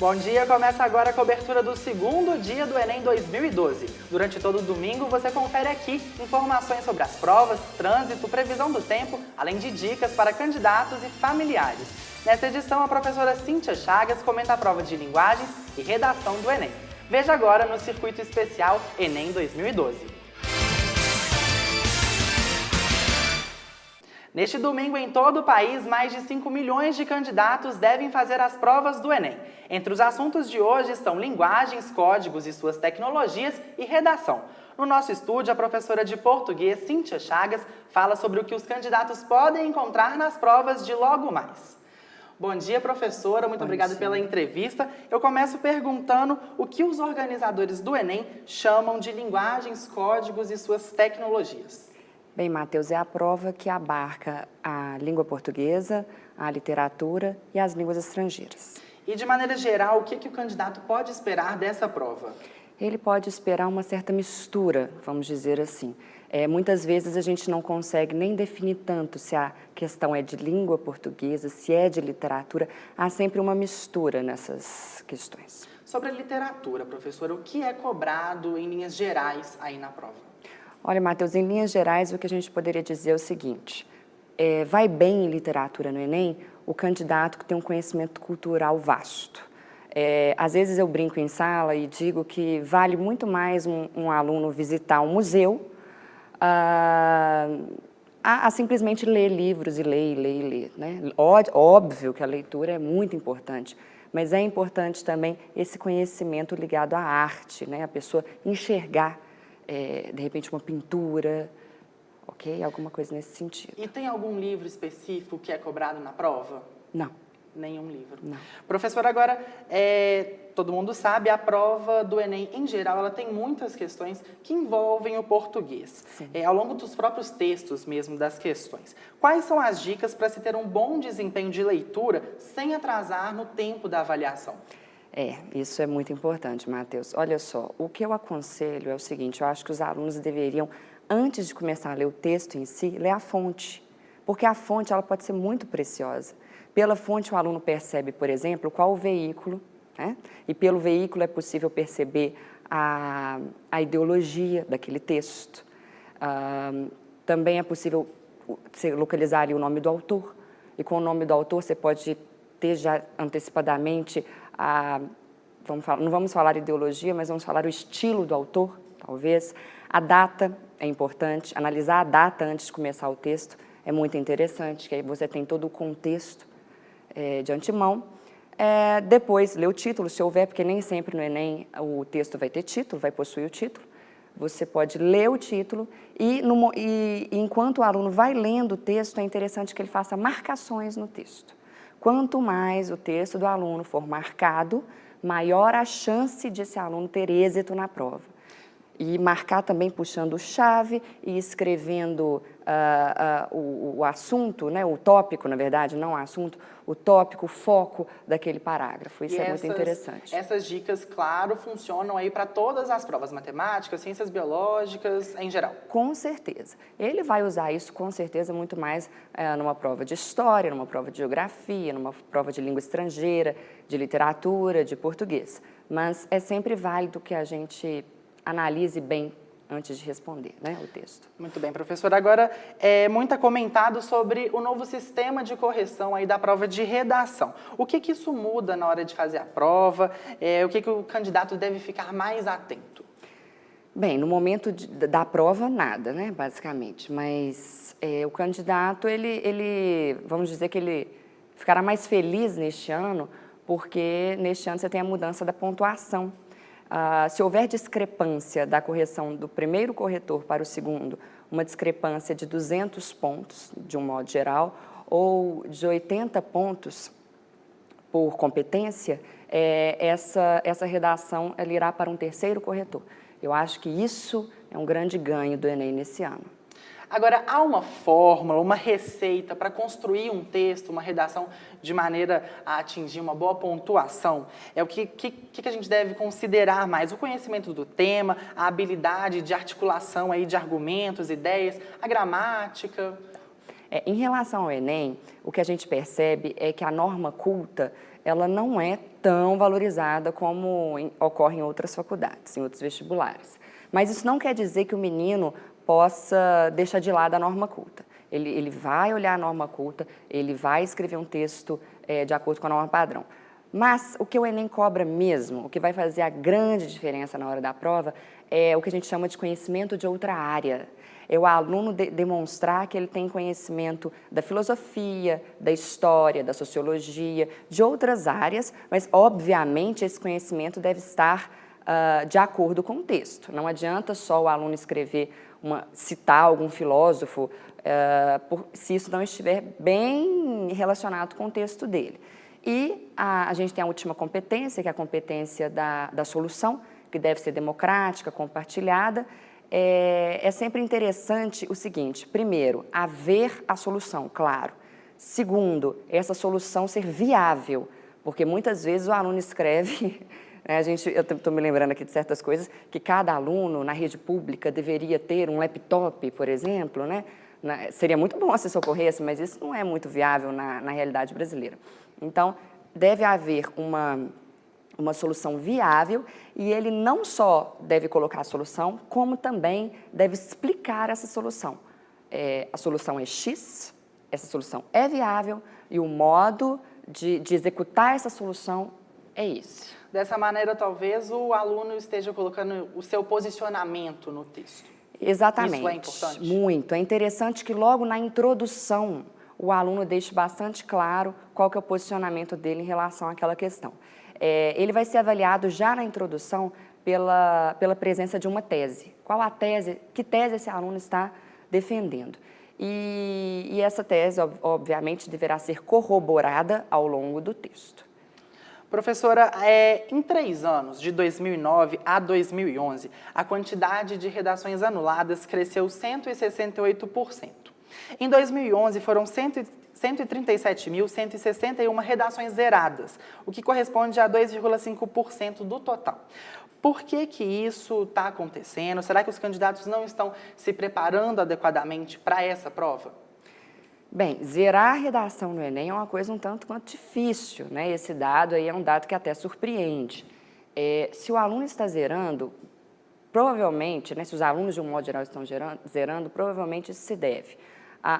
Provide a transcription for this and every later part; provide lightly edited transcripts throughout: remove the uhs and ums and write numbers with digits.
Bom dia, começa agora a cobertura do segundo dia do Enem 2012. Durante todo o domingo você confere aqui informações sobre as provas, trânsito, previsão do tempo, além de dicas para candidatos e familiares. Nesta edição, a professora Cíntia Chagas comenta a prova de linguagens e redação do Enem. Veja agora no circuito especial Enem 2012. Neste domingo, em todo o país, mais de 5 milhões de candidatos devem fazer as provas do Enem. Entre os assuntos de hoje estão linguagens, códigos e suas tecnologias e redação. No nosso estúdio, a professora de português, Cíntia Chagas, fala sobre o que os candidatos podem encontrar nas provas de logo mais. Bom dia, professora. Muito obrigada pela entrevista. Eu começo perguntando o que os organizadores do Enem chamam de linguagens, códigos e suas tecnologias. Bem, Matheus, é a prova que abarca a língua portuguesa, a literatura e as línguas estrangeiras. E, de maneira geral, o que o candidato pode esperar dessa prova? Ele pode esperar uma certa mistura, vamos dizer assim. Muitas vezes a gente não consegue nem definir tanto se a questão é de língua portuguesa, se é de literatura. Há sempre uma mistura nessas questões. Sobre a literatura, professora, o que é cobrado em linhas gerais aí na prova? Olha, Matheus, em linhas gerais, o que a gente poderia dizer é o seguinte. Vai bem em literatura no Enem o candidato que tem um conhecimento cultural vasto. Às vezes eu brinco em sala e digo que vale muito mais um aluno visitar um museu a simplesmente ler livros e ler, né? Óbvio que a leitura é muito importante, mas é importante também esse conhecimento ligado à arte, né? A pessoa enxergar, de repente, uma pintura, ok? Alguma coisa nesse sentido. E tem algum livro específico que é cobrado na prova? Não. Nenhum livro? Não. Professora, agora, todo mundo sabe, a prova do Enem, em geral, ela tem muitas questões que envolvem o português. Ao longo dos próprios textos mesmo das questões. Quais são as dicas para se ter um bom desempenho de leitura sem atrasar no tempo da avaliação? Isso é muito importante, Matheus. Olha só, o que eu aconselho é o seguinte, eu acho que os alunos deveriam, antes de começar a ler o texto em si, ler a fonte, porque a fonte ela pode ser muito preciosa. Pela fonte o aluno percebe, por exemplo, qual o veículo, né? E pelo veículo é possível perceber a ideologia daquele texto. Também é possível localizar ali o nome do autor, e com o nome do autor você pode ter já antecipadamente não vamos falar ideologia, mas vamos falar o estilo do autor, talvez. A data é importante, analisar a data antes de começar o texto é muito interessante, que aí você tem todo o contexto de antemão. Depois, ler o título, se houver, porque nem sempre no Enem o texto vai ter título, vai possuir o título. Você pode ler o título e enquanto o aluno vai lendo o texto, é interessante que ele faça marcações no texto. Quanto mais o texto do aluno for marcado, maior a chance de esse aluno ter êxito na prova. E marcar também puxando chave e escrevendo o assunto, né, o tópico, na verdade, não o assunto, o tópico, o foco daquele parágrafo. Isso é muito interessante. Essas dicas, claro, funcionam aí para todas as provas, matemáticas, ciências biológicas, em geral. Com certeza. Ele vai usar isso, com certeza, muito mais numa prova de história, numa prova de geografia, numa prova de língua estrangeira, de literatura, de português. Mas é sempre válido que a gente analise bem antes de responder, né, o texto. Muito bem, professora. Agora, muito comentado sobre o novo sistema de correção aí da prova de redação. O que isso muda na hora de fazer a prova? O que o candidato deve ficar mais atento? Bem, no momento da prova, nada, né, basicamente. Mas o candidato, vamos dizer que ele ficará mais feliz neste ano, porque neste ano você tem a mudança da pontuação. Se houver discrepância da correção do primeiro corretor para o segundo, uma discrepância de 200 pontos, de um modo geral, ou de 80 pontos por competência, essa redação ela irá para um terceiro corretor. Eu acho que isso é um grande ganho do Enem nesse ano. Agora, há uma fórmula, uma receita para construir um texto, uma redação de maneira a atingir uma boa pontuação? O que a gente deve considerar mais? O conhecimento do tema, a habilidade de articulação aí de argumentos, ideias, a gramática? Em relação ao Enem, o que a gente percebe é que a norma culta, ela não é tão valorizada como ocorre em outras faculdades, em outros vestibulares. Mas isso não quer dizer que o menino possa deixar de lado a norma culta. Ele vai olhar a norma culta, ele vai escrever um texto de acordo com a norma padrão. Mas o que o Enem cobra mesmo, o que vai fazer a grande diferença na hora da prova, é o que a gente chama de conhecimento de outra área. É o aluno demonstrar que ele tem conhecimento da filosofia, da história, da sociologia, de outras áreas, mas, obviamente, esse conhecimento deve estar de acordo com o texto. Não adianta só o aluno escrever, citar algum filósofo, se isso não estiver bem relacionado com o texto dele. E a gente tem a última competência, que é a competência da solução, que deve ser democrática, compartilhada. É sempre interessante o seguinte: primeiro, haver a solução, claro. Segundo, essa solução ser viável, porque muitas vezes o aluno escreve, né, eu estou me lembrando aqui de certas coisas, que cada aluno na rede pública deveria ter um laptop, por exemplo, né? Seria muito bom se isso ocorresse, mas isso não é muito viável na realidade brasileira. Então, deve haver uma solução viável e ele não só deve colocar a solução, como também deve explicar essa solução. A solução é X, essa solução é viável e o modo de executar essa solução é esse. Dessa maneira, talvez o aluno esteja colocando o seu posicionamento no texto. Exatamente. Isso é importante? Muito. É interessante que logo na introdução o aluno deixe bastante claro qual que é o posicionamento dele em relação àquela questão. Ele vai ser avaliado já na introdução pela presença de uma tese. Qual a tese, que tese esse aluno está defendendo? E essa tese, obviamente, deverá ser corroborada ao longo do texto. Professora, em 3 anos, de 2009 a 2011, a quantidade de redações anuladas cresceu 168%. Em 2011, foram 137.161 redações zeradas, o que corresponde a 2,5% do total. Por que isso está acontecendo? Será que os candidatos não estão se preparando adequadamente para essa prova? Bem, zerar a redação no Enem é uma coisa um tanto quanto difícil, né? Esse dado aí é um dado que até surpreende. Se o aluno está zerando, provavelmente, né, se os alunos de um modo geral estão zerando, provavelmente isso se deve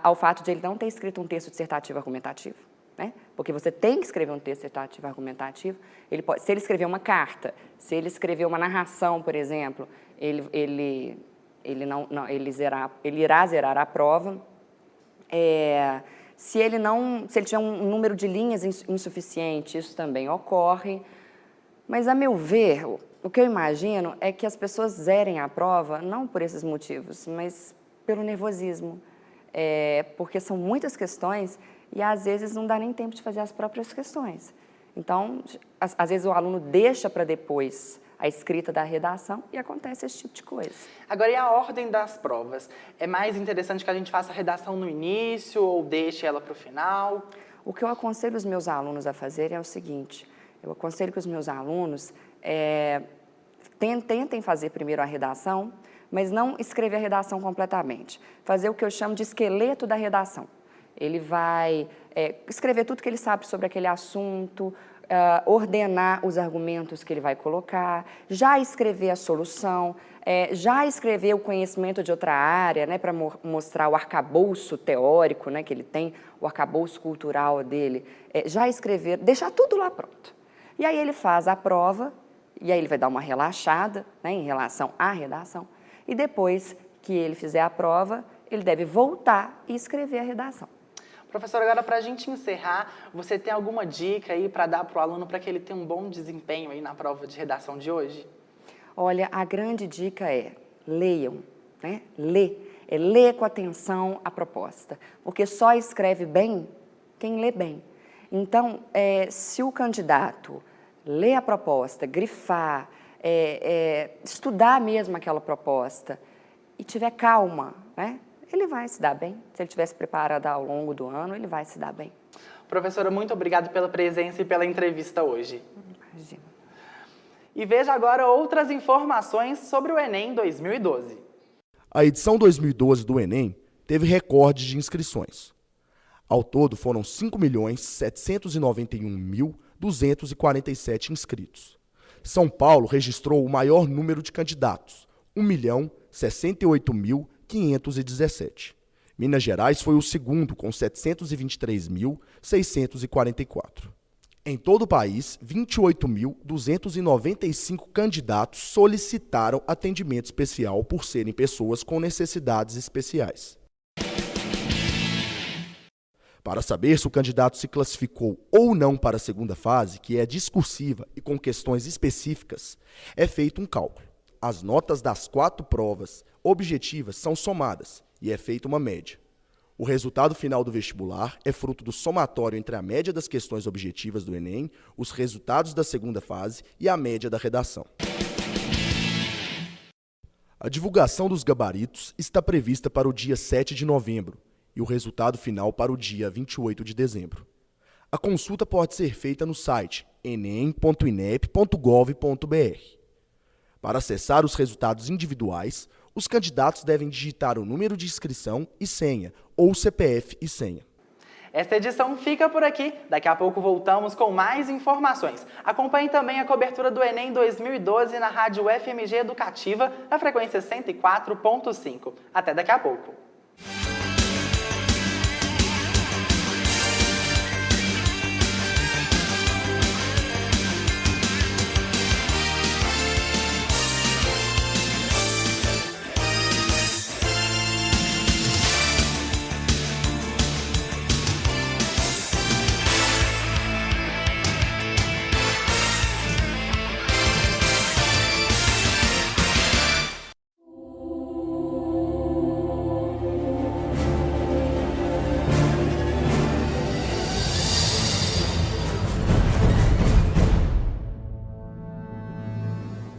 ao fato de ele não ter escrito um texto dissertativo argumentativo, né? Porque você tem que escrever um texto dissertativo argumentativo. Se ele escrever uma carta, se ele escrever uma narração, por exemplo, ele irá zerar a prova. Se ele tiver um número de linhas insuficiente, isso também ocorre. Mas, a meu ver, o que eu imagino é que as pessoas zerem a prova não por esses motivos, mas pelo nervosismo. Porque são muitas questões e, às vezes, não dá nem tempo de fazer as próprias questões. Então, às vezes, o aluno deixa para depois a escrita da redação e acontece esse tipo de coisa. Agora, e a ordem das provas? É mais interessante que a gente faça a redação no início ou deixe ela para o final? O que eu aconselho os meus alunos a fazerem é o seguinte: eu aconselho que os meus alunos tentem fazer primeiro a redação, mas não escrever a redação completamente. Fazer o que eu chamo de esqueleto da redação. Ele vai escrever tudo que ele sabe sobre aquele assunto, ordenar os argumentos que ele vai colocar, já escrever a solução, já escrever o conhecimento de outra área, né, para mostrar o arcabouço teórico, né, que ele tem, o arcabouço cultural dele, já escrever, deixar tudo lá pronto. E aí ele faz a prova, e aí ele vai dar uma relaxada, né, em relação à redação, e depois que ele fizer a prova, ele deve voltar e escrever a redação. Professora, agora para a gente encerrar, você tem alguma dica aí para dar para o aluno para que ele tenha um bom desempenho aí na prova de redação de hoje? Olha, a grande dica é leiam, né? Lê com atenção a proposta, porque só escreve bem quem lê bem. Então, se o candidato lê a proposta, grifar, estudar mesmo aquela proposta e tiver calma, né, ele vai se dar bem. Se ele estiver se preparado ao longo do ano, ele vai se dar bem. Professora, muito obrigado pela presença e pela entrevista hoje. Imagina. E veja agora outras informações sobre o Enem 2012. A edição 2012 do Enem teve recorde de inscrições. Ao todo, foram 5.791.247 inscritos. São Paulo registrou o maior número de candidatos, 1.068.517. Minas Gerais foi o segundo, com 723.644. Em todo o país, 28.295 candidatos solicitaram atendimento especial por serem pessoas com necessidades especiais. Para saber se o candidato se classificou ou não para a segunda fase, que é discursiva e com questões específicas, é feito um cálculo. As notas das 4 provas objetivas são somadas e é feita uma média. O resultado final do vestibular é fruto do somatório entre a média das questões objetivas do Enem, os resultados da segunda fase e a média da redação. A divulgação dos gabaritos está prevista para o dia 7 de novembro e o resultado final para o dia 28 de dezembro. A consulta pode ser feita no site enem.inep.gov.br. Para acessar os resultados individuais, os candidatos devem digitar o número de inscrição e senha, ou CPF e senha. Esta edição fica por aqui. Daqui a pouco voltamos com mais informações. Acompanhe também a cobertura do Enem 2012 na Rádio FMG Educativa, na frequência 104.5. Até daqui a pouco.